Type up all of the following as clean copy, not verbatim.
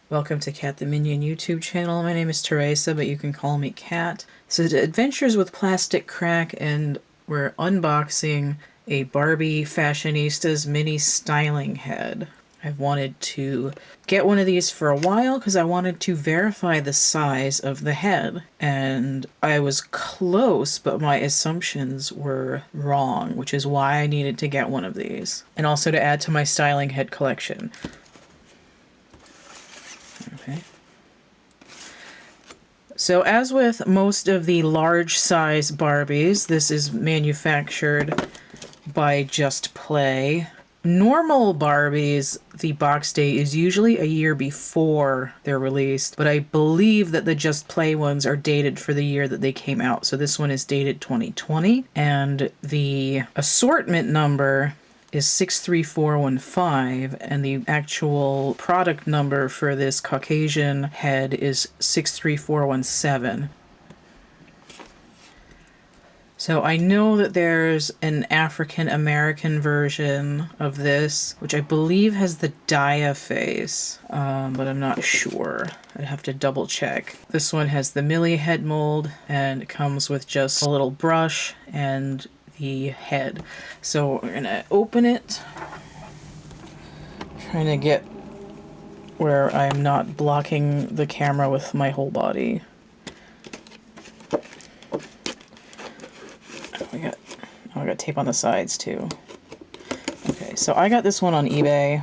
Welcome to CATtheMinion YouTube channel. My name is Teresa, but you can call me Cat. So Adventures with Plastic Crack, and we're unboxing a Barbie Fashionistas mini styling head. I've wanted to get one of these for a while because I wanted to verify the size of the head. And I was close, but my assumptions were wrong, which is why I needed to get one of these. And also to add to my styling head collection. Okay. So as with most of the large size Barbies, this is manufactured by Just Play. Normal Barbies, the box date is usually a year before they're released, but I believe that the Just Play ones are dated for the year that they came out. So this one is dated 2020, and the assortment number is 63415, and the actual product number for this Caucasian head is 63417. So I know that there's an African American version of this, which I believe has the Dia face, but I'm not sure. I'd have to double check. This one has the Millie head mold, and it comes with just a little brush and the head. So we're gonna open it, trying to get where I'm not blocking the camera with my whole body. I got tape on the sides too. Okay, so I got this one on eBay.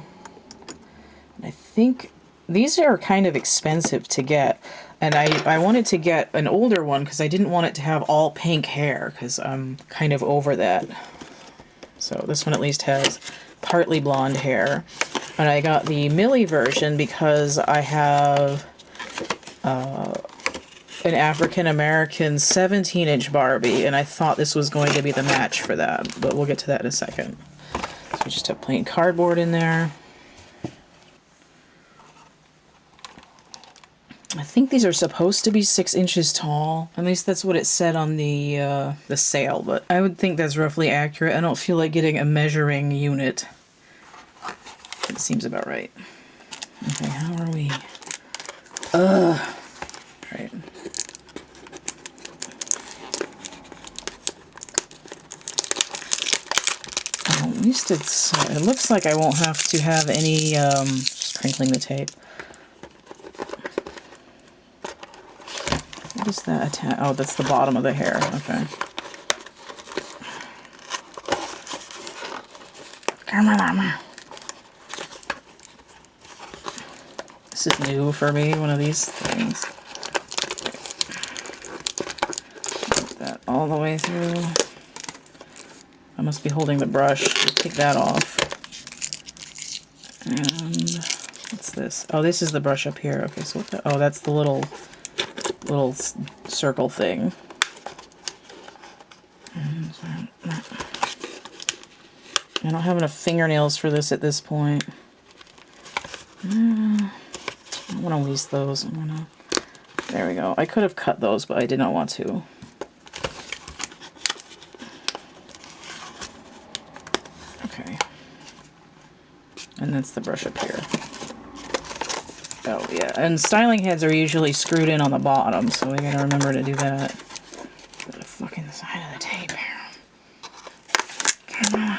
I think these are kind of expensive to get, and I wanted to get an older one because I didn't want it to have all pink hair, because I'm kind of over that. So this one at least has partly blonde hair. And I got the Millie version because I have an African American 17-inch Barbie, and I thought this was going to be the match for that, but we'll get to that in a second. So we just have plain cardboard in there. I think these are supposed to be 6 inches tall. At least that's what it said on the sale, but I would think that's roughly accurate. I don't feel like getting a measuring unit. It seems about right. Okay, how are we? Right. Oh, at least it looks like I won't have to have any, just crinkling the tape. What is that? Oh, that's the bottom of the hair. Okay. This is new for me, one of these things. Put that all the way through. I must be holding the brush. Take that off. And what's this? Oh, this is the brush up here. Okay, so what the, oh, that's the little circle thing. I don't have enough fingernails for this at this point. I want to waste those. There we go. I could have cut those, but I did not want to. Okay. And that's the brush up here. Oh, yeah. And styling heads are usually screwed in on the bottom, so we gotta remember to do that. Put the fucking side of the tape here. Come on.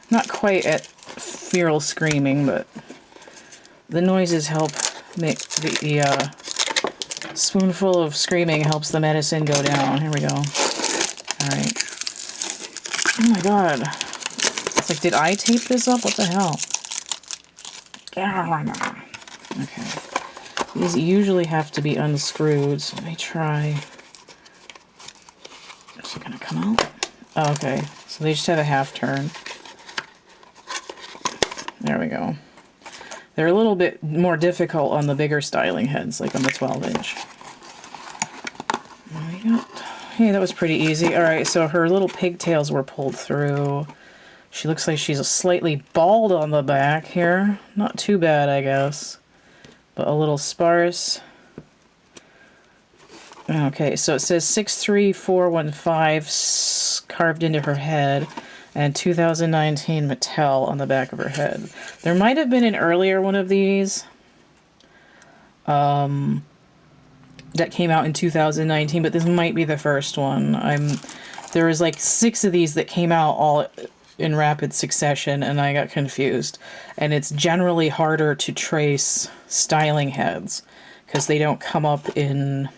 Not quite at feral screaming, but the noises help make the spoonful of screaming helps the medicine go down. Here we go. Alright. Oh my god. It's like, did I tape this up? What the hell? Okay. These usually have to be unscrewed, so let me try. Is it gonna come out? Oh, okay. So they just have a half turn. There we go. They're a little bit more difficult on the bigger styling heads, like on the 12-inch. There we go. Hey, that was pretty easy. Alright, so her little pigtails were pulled through. She looks like she's slightly bald on the back here. Not too bad, I guess. But a little sparse. Okay, so it says 63415 carved into her head. and 2019 Mattel on the back of her head. There might have been an earlier one of these that came out in 2019, but this might be the first one. There was like 6 of these that came out all in rapid succession, and I got confused. And it's generally harder to trace styling heads because they don't come up in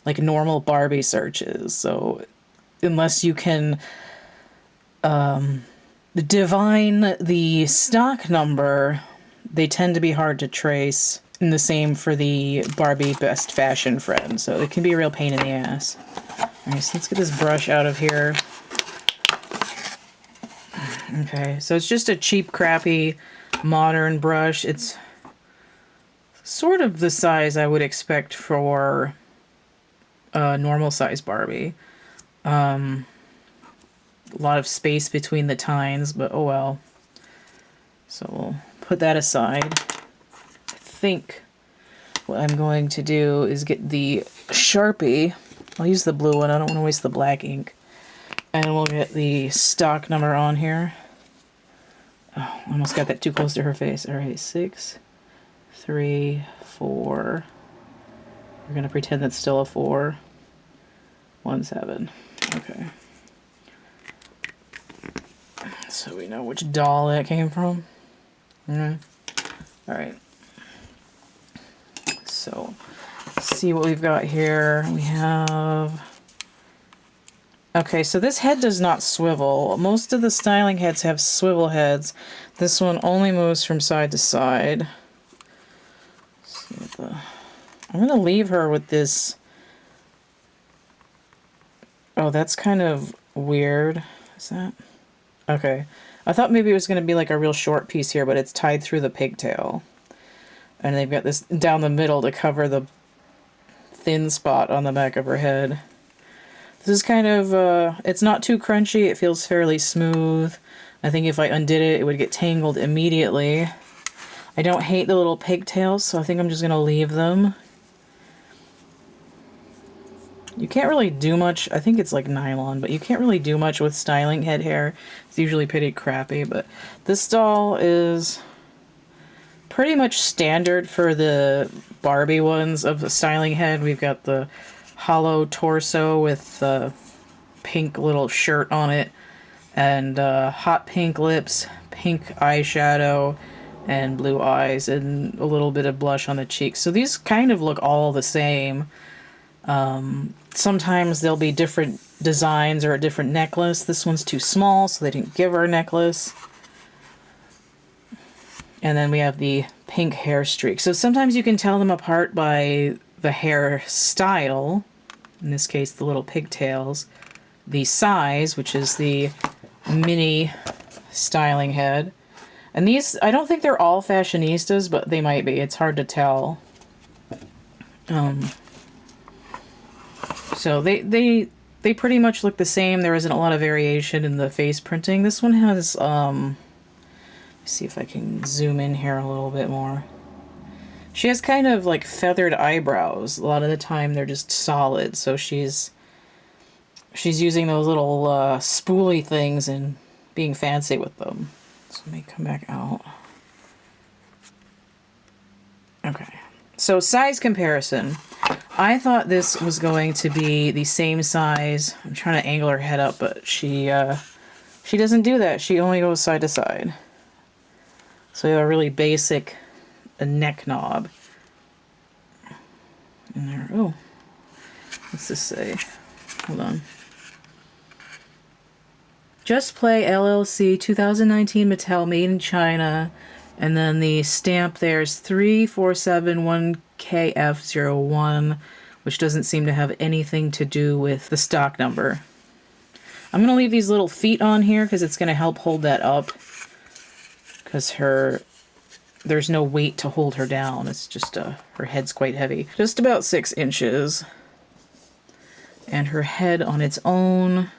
like normal Barbie searches. So unless you can divine the stock number, they tend to be hard to trace. And the same for the Barbie Best Fashion Friend, so it can be a real pain in the ass. Alright, so let's get this brush out of here. Okay, so it's just a cheap, crappy, modern brush. It's sort of the size I would expect for a normal size Barbie. A lot of space between the tines, but oh well. So we'll put that aside. I think what I'm going to do is get the Sharpie. I'll use the blue one. I don't want to waste the black ink. And we'll get the stock number on here. Oh, almost got that too close to her face. Alright, 6, 3, 4. We're going to pretend that's still a 4. 1, 7. Okay. So we know which doll that came from. Alright. So, let's see what we've got here. We have... Okay, so this head does not swivel. Most of the styling heads have swivel heads. This one only moves from side to side. I'm going to leave her with this... Oh, that's kind of weird. Is that... Okay. I thought maybe it was going to be like a real short piece here, but it's tied through the pigtail. And they've got this down the middle to cover the thin spot on the back of her head. This is kind of, it's not too crunchy. It feels fairly smooth. I think if I undid it, it would get tangled immediately. I don't hate the little pigtails, so I think I'm just going to leave them. You can't really do much. I think it's like nylon, but you can't really do much with styling head hair. It's usually pretty crappy, but this doll is pretty much standard for the Barbie ones of the styling head. We've got the hollow torso with the pink little shirt on it, and hot pink lips, pink eyeshadow, and blue eyes, and a little bit of blush on the cheeks. So these kind of look all the same. Sometimes there'll be different designs or a different necklace. This one's too small, so they didn't give her a necklace. And then we have the pink hair streak. So sometimes you can tell them apart by the hair style, in this case the little pigtails, the size, which is the mini styling head. And these, I don't think they're all fashionistas, but they might be. It's hard to tell. So they pretty much look the same. There isn't a lot of variation in the face printing. This one has, let's see if I can zoom in here a little bit more. She has kind of like feathered eyebrows. A lot of the time they're just solid, so she's using those little spoolie things and being fancy with them. So let me come back out. Okay. So size comparison. I thought this was going to be the same size. I'm trying to angle her head up, but she doesn't do that. She only goes side to side. So we have a really basic neck knob. And there, oh, what's this say? Hold on. Just Play LLC 2019 Mattel made in China. And then the stamp there's 3471KF01, which doesn't seem to have anything to do with the stock number. I'm going to leave these little feet on here because it's going to help hold that up. Because there's no weight to hold her down. It's just, her head's quite heavy. Just about 6 inches. And her head on its own...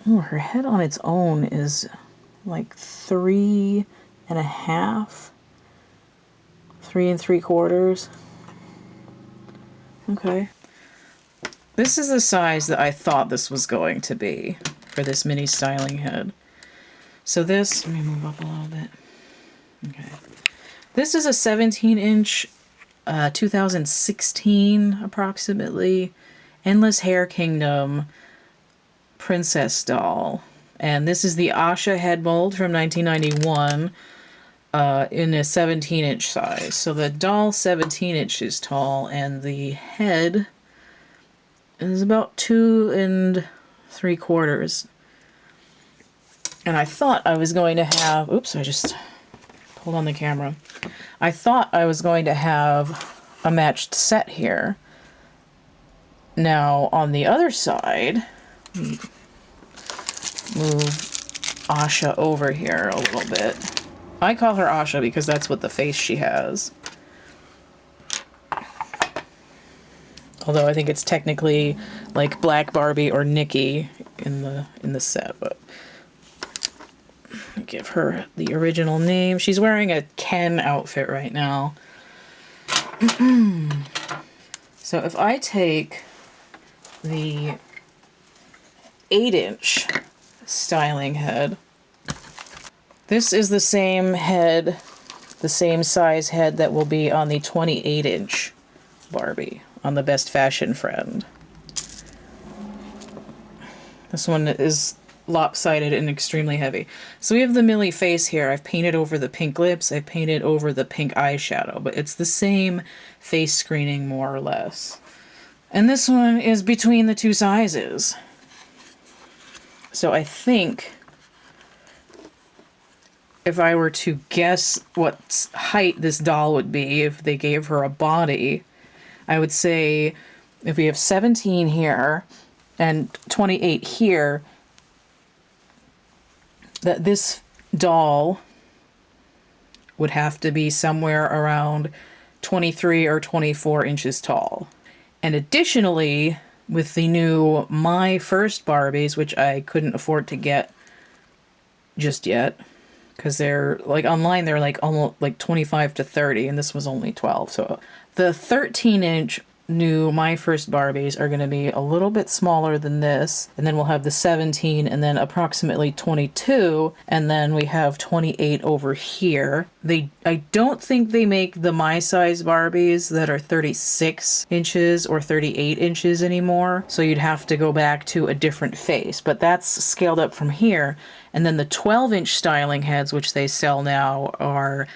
Oh, her head on its own is... like 3 3 3/4. Okay. This is the size that I thought this was going to be for this mini styling head. So this, let me move up a little bit. Okay. This is a 17-inch, 2016 approximately, Endless Hair Kingdom princess doll. And this is the Asha head mold from 1991 in a 17-inch size. So the doll 17 inches tall, and the head is about 2 3/4. And I thought I was going to have, oops, I just pulled on the camera. I thought I was going to have a matched set here. Now on the other side, move Asha over here a little bit. I call her Asha because that's what the face she has. Although I think it's technically like Black Barbie or Nikki in the set, but give her the original name. She's wearing a Ken outfit right now. So if I take the 8-inch styling head, this is the same head, the same size head that will be on the 28-inch Barbie on the Best Fashion Friend. This one is lopsided and extremely heavy. So we have the Millie face here. I've painted over the pink lips, I've painted over the pink eyeshadow, but it's the same face screening more or less. And this one is between the two sizes. So I think if I were to guess what height this doll would be if they gave her a body, I would say if we have 17 here and 28 here, that this doll would have to be somewhere around 23 or 24 inches tall. And additionally, with the new My First Barbies, which I couldn't afford to get just yet, because they're like online, they're like almost like 25 to 30, and this was only 12. So the 13-inch new My First Barbies are going to be a little bit smaller than this, and then we'll have the 17 and then approximately 22, and then we have 28 over here. I don't think they make the my size Barbies that are 36 inches or 38 inches anymore, so you'd have to go back to a different face, but that's scaled up from here. And then the 12-inch styling heads, which they sell now, are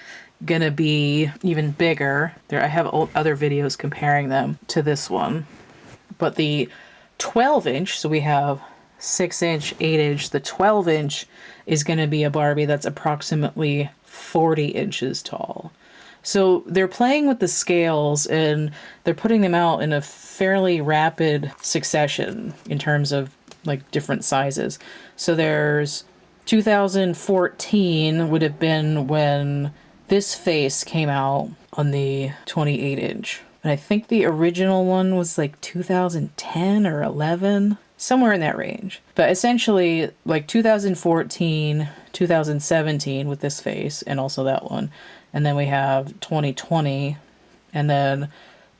gonna be even bigger. I have other videos comparing them to this one. But the 12-inch, so we have 6-inch, 8-inch, the 12-inch is gonna be a Barbie that's approximately 40 inches tall. So they're playing with the scales and they're putting them out in a fairly rapid succession in terms of like different sizes. So there's 2014 would have been when this face came out on the 28-inch. And I think the original one was like 2010 or 11, somewhere in that range. But essentially, like 2014, 2017 with this face, and also that one. And then we have 2020, and then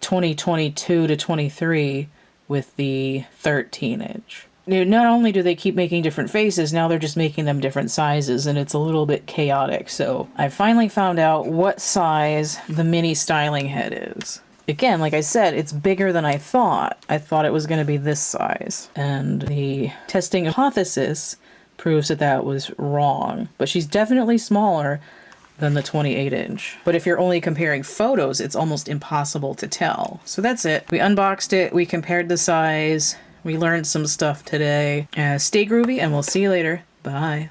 2022 to 23 with the 13-inch. Not only do they keep making different faces, now they're just making them different sizes, and it's a little bit chaotic. So I finally found out what size the mini styling head is. Again, like I said, it's bigger than I thought. I thought it was going to be this size. And the testing hypothesis proves that that was wrong. But she's definitely smaller than the 28-inch. But if you're only comparing photos, it's almost impossible to tell. So that's it. We unboxed it. We compared the size. We learned some stuff today. Stay groovy, and we'll see you later. Bye.